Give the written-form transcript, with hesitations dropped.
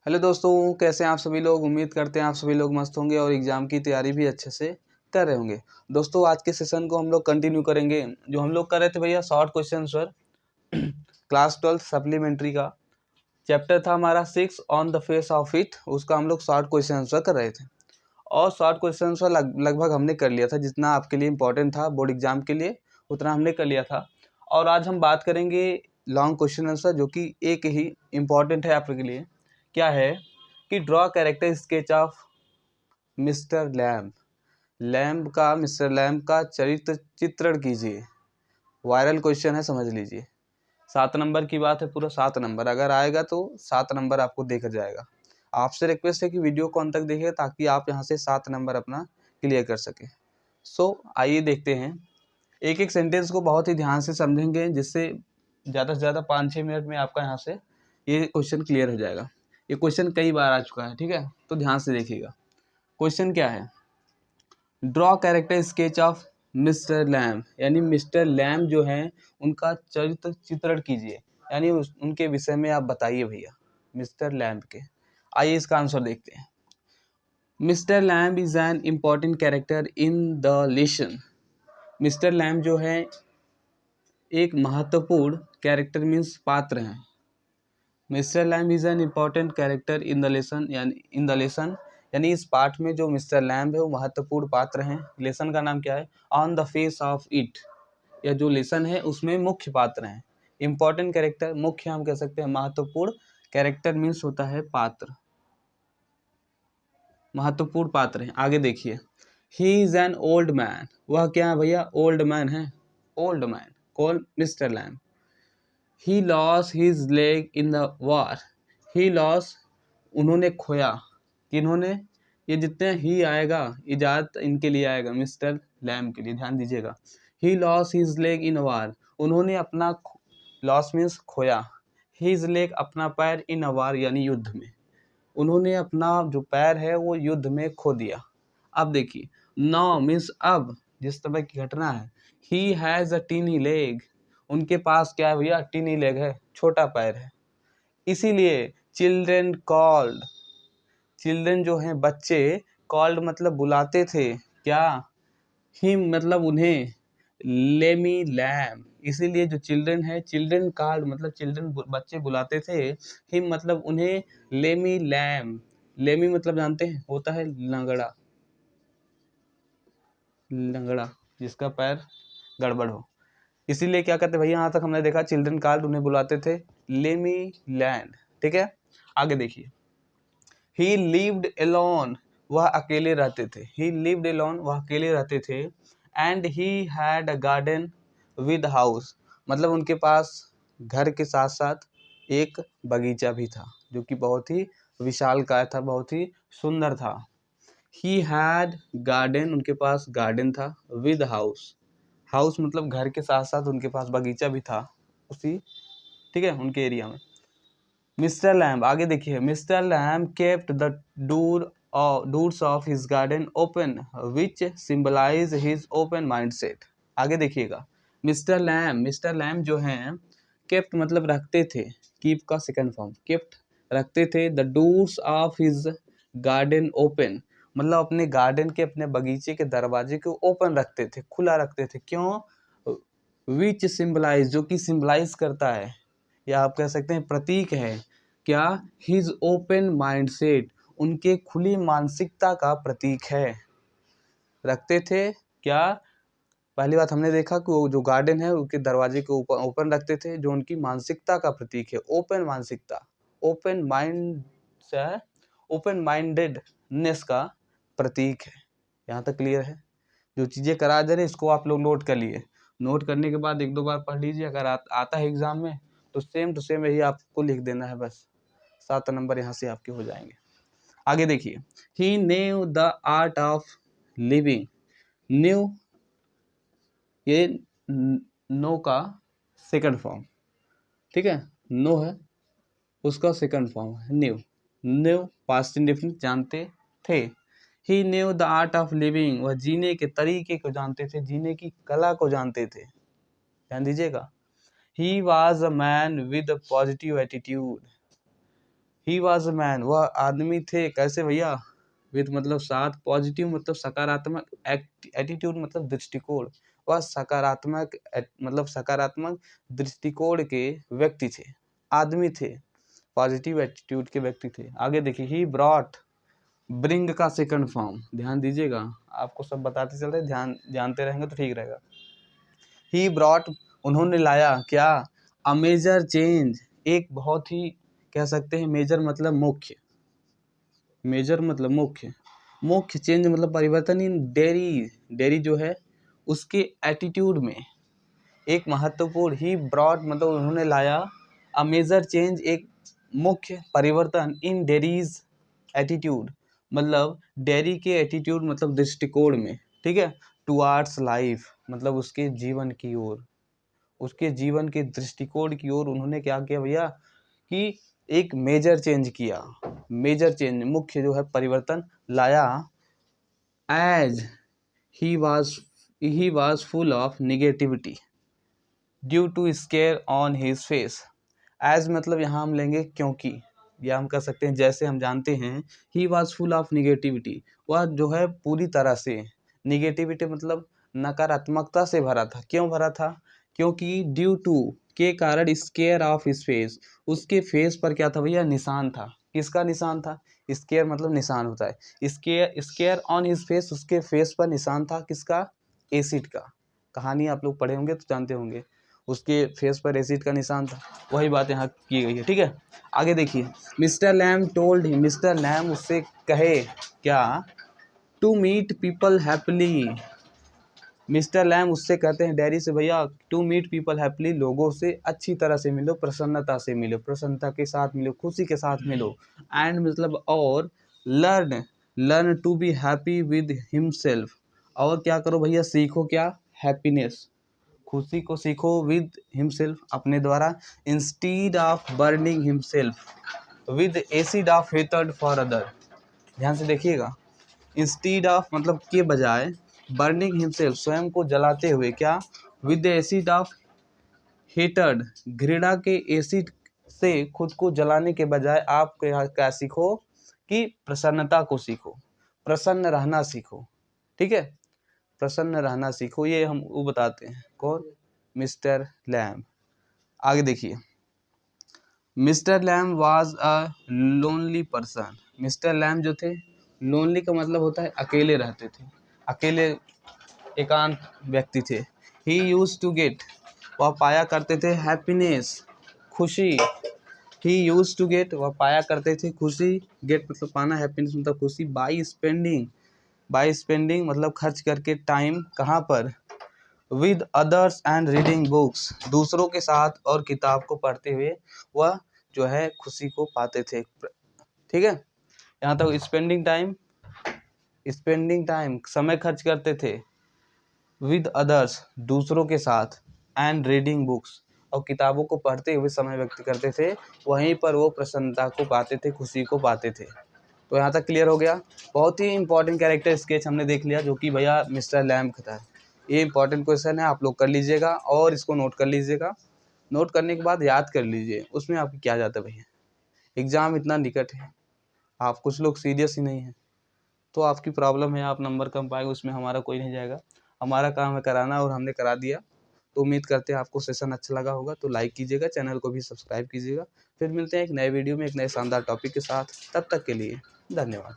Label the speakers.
Speaker 1: Hello दोस्तों, कैसे हैं आप सभी लोग। उम्मीद करते हैं आप सभी लोग मस्त होंगे और एग्ज़ाम की तैयारी भी अच्छे से कर रहे होंगे। दोस्तों, आज के सेशन को हम लोग कंटिन्यू करेंगे जो हम लोग कर रहे थे भैया, short question answer class 12 supplementary का चैप्टर था हमारा 6 on the face of it. उसका हम लोग शॉर्ट क्वेश्चन आंसर कर रहे थे और शॉर्ट क्वेश्चन आंसर लगभग हमने कर लिया था। जितना आपके लिए इंपॉर्टेंट था बोर्ड एग्जाम के लिए उतना हमने कर लिया था। और आज हम बात करेंगे लॉन्ग क्वेश्चन आंसर, जो कि एक ही इम्पॉर्टेंट है आपके लिए। क्या है कि draw character sketch of mister lamb. Lamb का, मिस्टर लैम्ब का चरित्र चित्रण कीजिए। वायरल क्वेश्चन है, समझ लीजिए। 7 नंबर की बात है, पूरा 7 नंबर अगर आएगा तो 7 नंबर आपको देकर जाएगा। आपसे रिक्वेस्ट है कि वीडियो को अंत तक देखिए ताकि आप यहाँ से 7 नंबर अपना क्लियर कर सके। आइए देखते हैं। एक एक सेंटेंस को बहुत ही ध्यान से समझेंगे, जिससे ज़्यादा से ज़्यादा 5-6 मिनट में आपका यहाँ से ये क्वेश्चन क्लियर हो जाएगा। ये क्वेश्चन कई बार आ चुका है, ठीक है, तो ध्यान से देखिएगा। क्वेश्चन क्या है, draw character sketch of mister lamb, यानी मिस्टर लैम्ब जो हैं उनका चरित्र चित्रण कीजिए, यानी उनके विषय में आप बताइए भैया, मिस्टर लैम्ब के। आइए इसका आंसर देखते हैं। Mister lamb is an important character in the lesson. Mister lamb जो है एक महत्वपूर्ण कैरेक्टर मीन्स पात्र हैं। Mister lamb is an important character in the lesson, यानी इस पाठ में जो मिस्टर लैम्ब है वो महत्वपूर्ण पात्र हैं। लेसन का नाम क्या है, on the face of it. यह जो लेसन है उसमें मुख्य पात्र हैं। इम्पॉर्टेंट कैरेक्टर, मुख्य हम कह सकते हैं, महत्वपूर्ण कैरेक्टर मीन्स होता है पात्र, महत्वपूर्ण पात्र हैं। आगे देखिए, he is an old man. वह क्या है भैया, ओल्ड मैन है। ओल्ड मैन कौन, mister lamb. He loss his leg in the war. He loss उन्होंने खोया, किन्होंने, ये जितने ही आएगा इजाद इनके लिए आएगा, मिस्टर लैम्ब के लिए, ध्यान दीजिएगा। ही लॉस हिज लेग इन वार, उन्होंने अपना, लॉस मीन्स खोया, हिज लेग अपना पैर, इन वार यानी युद्ध में, उन्होंने अपना जो पैर है वो युद्ध में खो दिया। अब देखिए, नाउ मीन्स अब, जिस तरह की घटना है। He has a tiny leg, उनके पास क्या है भैया, टीनी लेग है, छोटा पैर है। इसीलिए चिल्ड्रेन कॉल्ड, चिल्ड्रेन जो हैं बच्चे, कॉल्ड मतलब बुलाते थे, क्या, हिम मतलब उन्हें, लेमी लैम। इसीलिए जो चिल्ड्रेन है, चिल्ड्रेन कॉल्ड मतलब चिल्ड्रेन बच्चे बुलाते थे, हिम मतलब उन्हें, लेमी लैम। लेमी मतलब जानते हैं, होता है लंगड़ा, लंगड़ा जिसका पैर गड़बड़ हो। इसीलिए क्या कहते भैया, यहाँ तक हमने देखा, चिल्ड्रन कॉल्ड उन्हें बुलाते थे लेमी लैंड, ठीक है। आगे देखिए, ही लिव्ड एलोन, वह अकेले रहते थे। ही लिव्ड एलोन, वह अकेले रहते थे। And he had a garden with house, मतलब उनके पास घर के साथ साथ एक बगीचा भी था, जो कि बहुत ही विशालकाय था, बहुत ही सुंदर था। ही हैड गार्डन, उनके पास गार्डन था, विद हाउस, हाउस मतलब घर के साथ साथ उनके पास बगीचा भी था उसी, ठीक है, उनके एरिया में। मिस्टर लैम्ब, आगे देखिए, mister Lamb kept the door doors of his garden open which symbolize his open mindset. आगे देखिएगा, मिस्टर लैम्ब जो हैं, केप्ट मतलब रखते थे, कीप का सेकंड फॉर्म, केप्ट रखते थे, the doors of his garden open मतलब अपने गार्डन के, अपने बगीचे के दरवाजे को ओपन रखते थे, खुला रखते थे। क्यों, विच सिंबलाइज, जो कि सिंबलाइज करता है, या आप कह सकते हैं प्रतीक है, क्या, हिज ओपन माइंडसेट, उनके खुली मानसिकता का प्रतीक है। रखते थे क्या, पहली बात हमने देखा कि वो जो गार्डन है उसके दरवाजे को ओपन रखते थे, जो उनकी मानसिकता का प्रतीक है, ओपन मानसिकता, ओपन माइंड से, ओपन माइंडेडनेस का प्रतीक है। यहाँ तक क्लियर है। जो चीज़ें करा जा रही है इसको आप लोग नोट कर लिए, नोट करने के बाद 1-2 बार पढ़ लीजिए। अगर आता है एग्जाम में तो सेम टू सेम यही आपको लिख देना है, बस 7 नंबर यहाँ से आपके हो जाएंगे। आगे देखिए, he knew the art of living. Knew, ये नो का सेकंड फॉर्म, ठीक है, नो है उसका सेकंड फॉर्म है न्यू। न्यू पास्ट इंडेफिनिट, जानते थे। He knew the art of living, वह जीने के तरीके को जानते थे, जीने की कला को जानते थे। ध्यान दीजिएगा। He was a man with positive attitude. He was a man, वह आदमी थे कैसे भैया, विथ मतलब साथ, पॉजिटिव मतलब सकारात्मक, एटीट्यूड मतलब दृष्टिकोण, वह सकारात्मक मतलब सकारात्मक दृष्टिकोण के व्यक्ति थे, आदमी थे, पॉजिटिव एटीट्यूड के व्यक्ति थे। आगे देखिए, ही ब्रॉट, ब्रिंग का सेकंड फॉर्म, ध्यान दीजिएगा, आपको सब बताते चल रहे, ध्यान जानते रहेंगे तो ठीक रहेगा। ही ब्रॉट, उन्होंने लाया क्या, अ मेजर चेंज, एक बहुत ही कह सकते हैं, मेजर मतलब मुख्य, मेजर मतलब मुख्य, मुख्य चेंज मतलब परिवर्तन इन डेरी, डेरी जो है उसके एटीट्यूड में, एक महत्वपूर्ण, ही ब्रॉट मतलब उन्होंने लाया, अ मेजर चेंज एक मुख्य परिवर्तन, इन डेरीज एटीट्यूड मतलब डेरी के एटीट्यूड मतलब दृष्टिकोण में, ठीक है, टुवार्ड्स लाइफ मतलब उसके जीवन की ओर, उसके जीवन के दृष्टिकोण की ओर उन्होंने क्या किया भैया कि एक मेजर चेंज किया, मेजर चेंज मुख्य जो है परिवर्तन लाया। As he was full of negativity due to scare on his face, as मतलब यहाँ हम लेंगे क्योंकि, या हम कह सकते हैं जैसे हम जानते हैं, he was full of negativity, वह जो है पूरी तरह से, निगेटिविटी मतलब नकारात्मकता से भरा था, क्यों भरा था, क्योंकि ड्यू टू के कारण, स्केयर ऑफ हिज फेस, उसके फेस पर क्या था भैया, निशान था, किसका निशान था, स्केयर मतलब निशान होता है, स्केयर ऑन हिज फेस, उसके फेस पर निशान था, किसका, एसिड का, कहानी आप लोग पढ़े होंगे तो जानते होंगे, उसके फेस पर एसिड का निशान था, वही बात यहाँ की गई है, ठीक है। आगे देखिए, mister Lamb told him, mister Lamb उससे कहे क्या, to meet people happily, mister Lamb उससे कहते हैं डेयरी से भैया, टू मीट पीपल हैप्पीली, लोगों से अच्छी तरह से मिलो, प्रसन्नता से मिलो, प्रसन्नता के साथ मिलो, खुशी के साथ मिलो, एंड मतलब और, learn to be happy with himself, और क्या करो भैया, सीखो क्या, हैप्पीनेस, खुशी को सीखो, विद हिमसेल्फ अपने द्वारा, instead of burning himself with acid of hatred for other, ध्यान से देखिएगा, इंस्टीड ऑफ मतलब के बजाय, बर्निंग हिमसेल्फ स्वयं को जलाते हुए, क्या, विद एसिड ऑफ हेटर्ड घृणा के एसिड से खुद को जलाने के बजाय आप क्या सीखो कि प्रसन्नता को सीखो, प्रसन्न रहना सीखो, ठीक है, प्रसन्न रहना सीखो, ये हम वो बताते हैं, कौन, मिस्टर लैम। आगे देखिए, mister Lamb was a lonely person, mister Lamb जो थे, लोनली का मतलब होता है अकेले रहते थे, अकेले एकांत व्यक्ति थे। ही यूज टू गेट, वह पाया करते थे, हैप्पीनेस खुशी, ही यूज टू गेट वह पाया करते थे खुशी, गेट मतलब पाना, हैप्पीनेस मतलब खुशी, बाई स्पेंडिंग मतलब खर्च करके टाइम, कहाँ पर, with others and reading books, दूसरों के साथ और किताब को पढ़ते हुए वह जो है खुशी को पाते थे, ठीक है। यहाँ तक स्पेंडिंग टाइम समय खर्च करते थे, विद अदर्स दूसरों के साथ, एंड रीडिंग बुक्स और किताबों को पढ़ते हुए समय व्यक्त करते थे, वहीं पर वो प्रसन्नता को पाते थे, खुशी को पाते थे। तो यहाँ तक क्लियर हो गया। बहुत ही इंपॉर्टेंट कैरेक्टर स्केच हमने देख लिया, जो कि भैया मिस्टर लैम का था। ये इंपॉर्टेंट क्वेश्चन है, आप लोग कर लीजिएगा और इसको नोट कर लीजिएगा। नोट करने के बाद याद कर लीजिए, उसमें आपकी क्या जाता है भैया, एग्ज़ाम इतना निकट है, आप कुछ लोग सीरियस ही नहीं हैं, तो आपकी प्रॉब्लम है, आप नंबर कम पाएंगे, उसमें हमारा कोई नहीं जाएगा, हमारा काम है कराना और हमने करा दिया। तो उम्मीद करते हैं आपको सेशन अच्छा लगा होगा, तो लाइक कीजिएगा, चैनल को भी सब्सक्राइब कीजिएगा। फिर मिलते हैं एक नए वीडियो में एक नए शानदार टॉपिक के साथ, तब तक के लिए धन्यवाद।